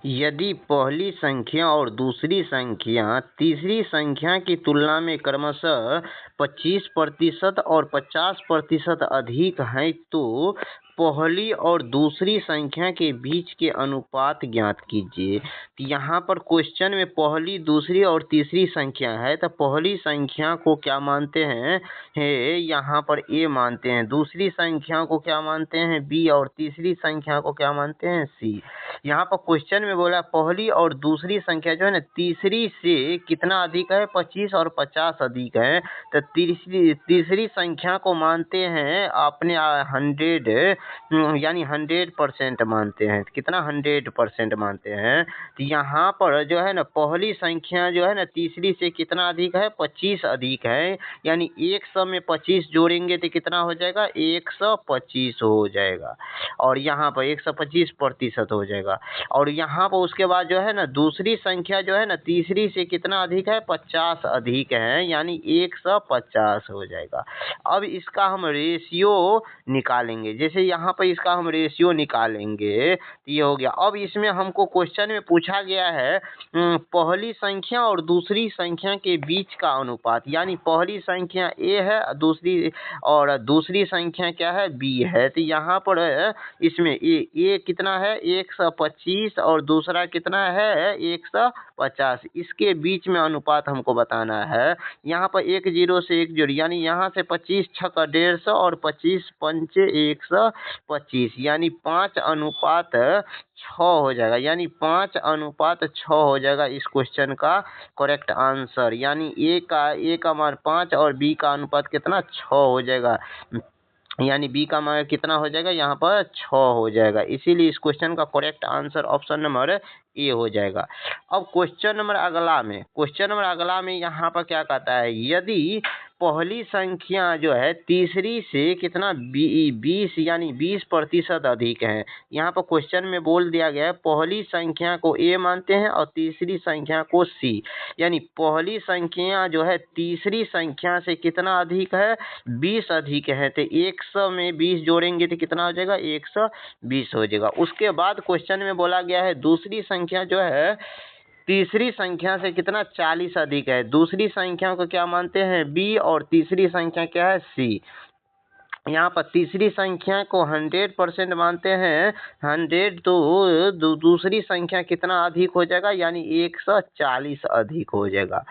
यदि पहली संख्या और दूसरी संख्या तीसरी संख्या की तुलना में क्रमशः 25% और 50% अधिक हैं तो पहली और दूसरी संख्या के बीच के अनुपात ज्ञात कीजिए। तो यहाँ पर क्वेश्चन में पहली, दूसरी और तीसरी संख्या है, तो पहली संख्या को क्या मानते हैं यहाँ पर ए मानते हैं, दूसरी संख्या को क्या मानते हैं बी, और तीसरी संख्या को क्या मानते हैं सी। यहाँ पर क्वेश्चन में बोला पहली और दूसरी संख्या जो है ना तीसरी से कितना अधिक है, 25 और 50 अधिक है, तो तीसरी संख्या को मानते हैं अपने 100 यानी 100% मानते हैं। कितना 100% मानते हैं। तो यहाँ पर जो है ना पहली संख्या जो है ना तीसरी से कितना अधिक है, 25 अधिक है, यानी 100 में 25 जोड़ेंगे तो कितना हो जाएगा, 125 हो जाएगा, और यहाँ पर 125% हो जाएगा। और यहाँ पर उसके बाद जो है ना दूसरी संख्या जो है ना तीसरी से कितना अधिक है, 50 अधिक है, यानी 150 हो जाएगा। अब इसका हम रेशियो निकालेंगे, जैसे यहाँ पर इसका हम रेशियो निकालेंगे तो ये हो गया। अब इसमें हमको क्वेश्चन में पूछा गया है पहली संख्या और दूसरी संख्या के बीच का अनुपात, यानी पहली संख्या ए है दूसरी संख्या क्या है, बी है। तो यहाँ पर इसमें ए कितना है, 125, और दूसरा कितना है, 150, इसके बीच में अनुपात हमको बताना है। यहाँ पर 1 0 से 1 जोड़ी, यानी यहाँ से 25 6 का 150 और 25 5 125, यानी 5:6 हो जाएगा, यानी 5:6 हो जाएगा इस क्वेश्चन का करेक्ट आंसर। यानी ए का मान 5 और बी का अनुपात कितना 6 हो जाएगा, यानी बी का मान कितना हो जाएगा, यहाँ पर 6 हो जाएगा। इसीलिए इस क्वेश्चन का correct answer option number A हो जाएगा। अब क्वेश्चन नंबर अगला में यहाँ पर क्या कहता है, यदि पहली संख्या जो है तीसरी से कितना 20 यानी 20% अधिक है। यहाँ पर क्वेश्चन में बोल दिया गया है पहली संख्या को ए मानते हैं और तीसरी संख्या को सी, यानी पहली संख्या जो है तीसरी संख्या से कितना अधिक है, 20 अधिक है, तो 100 में 20 जोड़ेंगे तो कितना हो जाएगा, 120 हो जाएगा। उसके बाद क्वेश्चन में बोला गया है दूसरी संख्या जो है तीसरी संख्या से कितना 40 अधिक है। दूसरी संख्या को क्या मानते हैं, बी, और तीसरी संख्या क्या है, सी। यहाँ पर तीसरी संख्या को 100% मानते हैं, 100, तो दूसरी संख्या कितना अधिक हो जाएगा, यानी 140 अधिक हो जाएगा।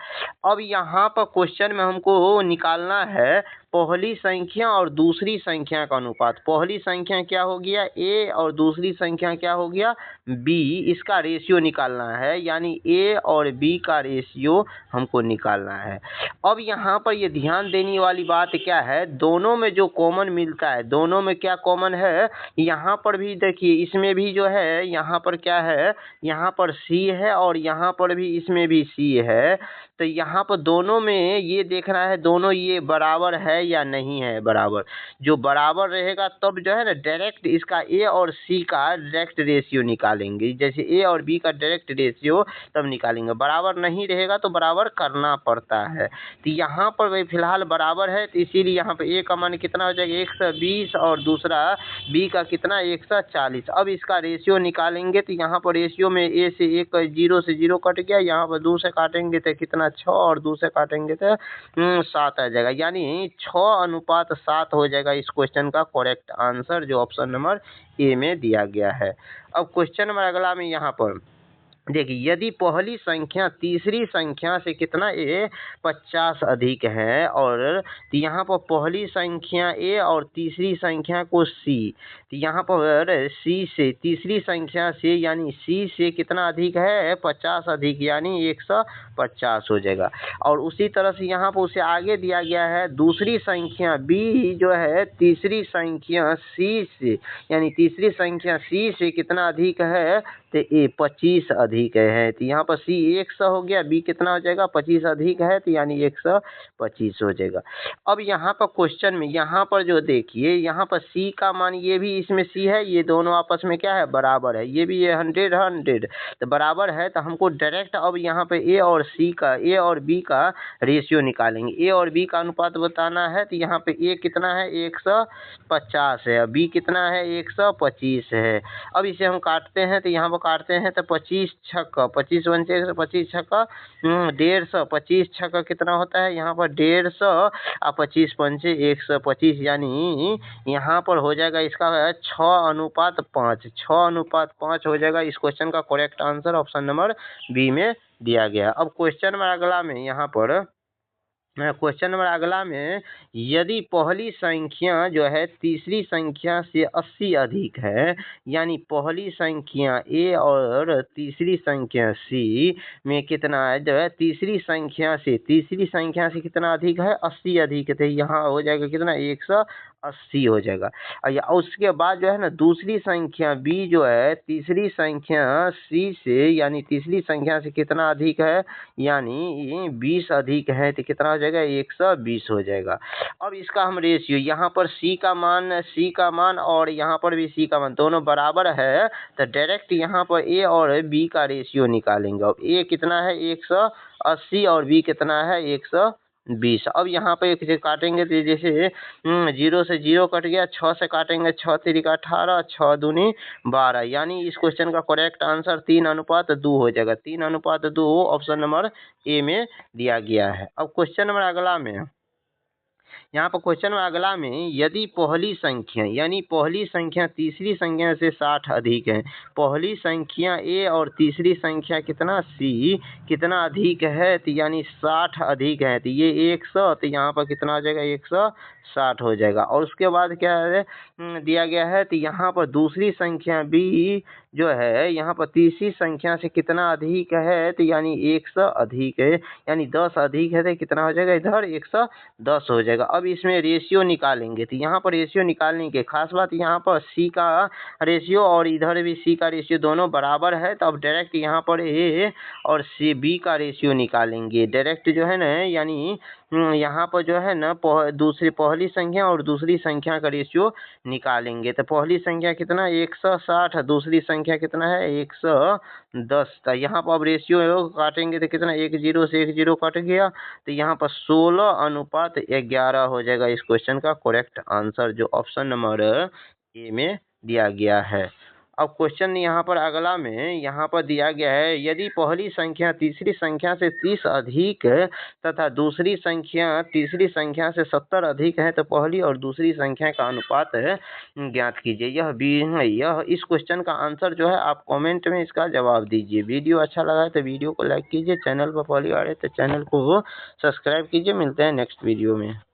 अब यहाँ पर क्वेश्चन में हमको निकालना है पहली संख्या और दूसरी संख्या का अनुपात। पहली संख्या क्या हो गया, ए, और दूसरी संख्या क्या हो गया, बी। इसका रेशियो निकालना है, यानी ए और बी का रेशियो हमको निकालना है। अब यहाँ पर ये ध्यान देने वाली बात क्या है, दोनों में जो कॉमन मिलता है, दोनों में क्या कॉमन है, यहाँ पर भी देखिए, इसमें भी जो है यहाँ पर क्या है, यहाँ पर सी है, और यहाँ पर भी इसमें भी सी है। तो यहाँ पर दोनों में ये देखना है दोनों ये बराबर है या नहीं है बराबर। जो बराबर रहेगा तब जो है ना डायरेक्ट इसका ए और सी का डायरेक्ट रेशियो निकालेंगे, जैसे ए और बी का डायरेक्ट रेशियो तब निकालेंगे। बराबर नहीं रहेगा तो बराबर करना पड़ता है। तो यहाँ पर भाई फिलहाल बराबर है, तो इसीलिए यहाँ पे ए का मान कितना हो जाएगा, 120, और दूसरा बी का कितना 140। अब इसका रेशियो निकालेंगे तो यहाँ पर रेशियो में ए से 1 0 से 0 कट गया, यहाँ पर 2 से काटेंगे तो कितना 6, और 2 से काटेंगे तो 7 आ जाएगा, यानी 6:7 हो जाएगा इस क्वेश्चन का करेक्ट आंसर, जो ऑप्शन नंबर ए में दिया गया है। अब क्वेश्चन नंबर अगला में यहाँ पर देखिए, यदि पहली संख्या तीसरी संख्या से कितना 50 अधिक है, और यहाँ पर पहली संख्या ए और तीसरी संख्या को सी, तो यहाँ पर सी से तीसरी संख्या से यानी सी से कितना अधिक है, 50 अधिक, यानी 150 हो जाएगा। और उसी तरह से यहाँ पर उसे आगे दिया गया है दूसरी संख्या बी जो है तीसरी संख्या सी से, यानी तीसरी संख्या सी से कितना अधिक है, तो 25 अधिक अधिक है, तो यहाँ पर सी 100 हो गया, बी कितना हो जाएगा 25 अधिक है, तो यानी 125 हो जाएगा। अब यहाँ पर क्वेश्चन में यहाँ पर जो देखिए यहाँ पर सी का मान, ये भी इसमें सी है, ये दोनों आपस में क्या है बराबर है, ये भी ये 100 तो बराबर है, तो हमको डायरेक्ट अब यहाँ पे ए और बी का रेशियो निकालेंगे। ए और बी का अनुपात बताना है, तो यहाँ पे ए कितना है 150 है, बी कितना है 125 है। अब इसे हम काटते हैं, तो यहाँ पर काटते हैं तो 25 छक्का 25 बनचे 25 छक्का 150, 25 छक्का कितना होता है यहाँ पर 150 और 25 पंचे 125, यानी यहाँ पर हो जाएगा इसका 6:5, 6:5 हो जाएगा। इस क्वेश्चन का correct answer option number B में दिया गया। अब क्वेश्चन नंबर अगला में यहाँ पर क्वेश्चन नंबर अगला में, यदि पहली संख्या जो है तीसरी संख्या से 80 अधिक है, यानी पहली संख्या ए और तीसरी संख्या सी में कितना है, जो है तीसरी संख्या से कितना अधिक है 80 अधिक है, तो यहाँ हो जाएगा कितना 180 हो जाएगा। और उसके बाद जो है ना दूसरी संख्या बी जो है तीसरी संख्या सी से, यानी तीसरी संख्या से कितना अधिक है, यानी 20 अधिक है, तो कितना हो जाएगा 120 हो जाएगा। अब इसका हम रेशियो, यहाँ पर सी का मान और यहाँ पर भी सी का मान दोनों बराबर है, तो डायरेक्ट यहाँ पर ए और बी का रेशियो निकालेंगे। अब ए कितना है 180 और बी कितना है 120। अब यहाँ पे एक काटेंगे तो जैसे 0 से 0 कट गया, 6 से काटेंगे 6 3 का 18, 6 दूनी 12, यानी इस क्वेश्चन का करेक्ट आंसर 3:2 हो जाएगा। 3:2 ऑप्शन नंबर ए में दिया गया है। अब क्वेश्चन नंबर अगला में, यहाँ पर क्वेश्चन में अगला में, यदि पहली संख्या यानी पहली संख्या तीसरी संख्या से 60 अधिक है, पहली संख्या ए और तीसरी संख्या कितना सी कितना अधिक है, तो यानी 60 अधिक है, तो ये 100, तो यहाँ पर कितना हो जाएगा 160 हो जाएगा। और उसके बाद क्या है दिया गया है, तो यहाँ पर दूसरी संख्या बी जो है यहाँ पर तीसरी संख्या से कितना अधिक है, तो यानी 100 अधिक है, यानी 10 अधिक है, तो कितना हो जाएगा इधर 110 हो जाएगा। अब इसमें रेशियो निकालेंगे, तो यहाँ पर रेशियो निकालने के खास बात यहाँ पर सी का रेशियो और इधर भी सी का रेशियो दोनों बराबर है, तो अब डायरेक्ट यहाँ पर ए और सी बी का रेशियो निकालेंगे डायरेक्ट जो है ना, यानी यहाँ पर जो है ना पहली संख्या और दूसरी संख्या का रेशियो निकालेंगे। तो पहली संख्या कितना 160, दूसरी संख्या कितना है 110, तो यहाँ पर अब रेशियो काटेंगे तो कितना 10 से 10 कट गया, तो यहाँ पर 16:11 हो जाएगा इस क्वेश्चन का करेक्ट आंसर, जो ऑप्शन नंबर ए में दिया गया है। अब क्वेश्चन यहाँ पर अगला में यहाँ पर दिया गया है, यदि पहली संख्या तीसरी संख्या से 30 अधिक तथा दूसरी संख्या तीसरी संख्या से 70 अधिक है, तो पहली और दूसरी संख्या का अनुपात ज्ञात कीजिए। यह इस क्वेश्चन का आंसर जो है आप कमेंट में इसका जवाब दीजिए। वीडियो अच्छा लगा है तो वीडियो को लाइक कीजिए, चैनल पर पहली बार है तो चैनल को सब्सक्राइब कीजिए। मिलते हैं नेक्स्ट वीडियो में।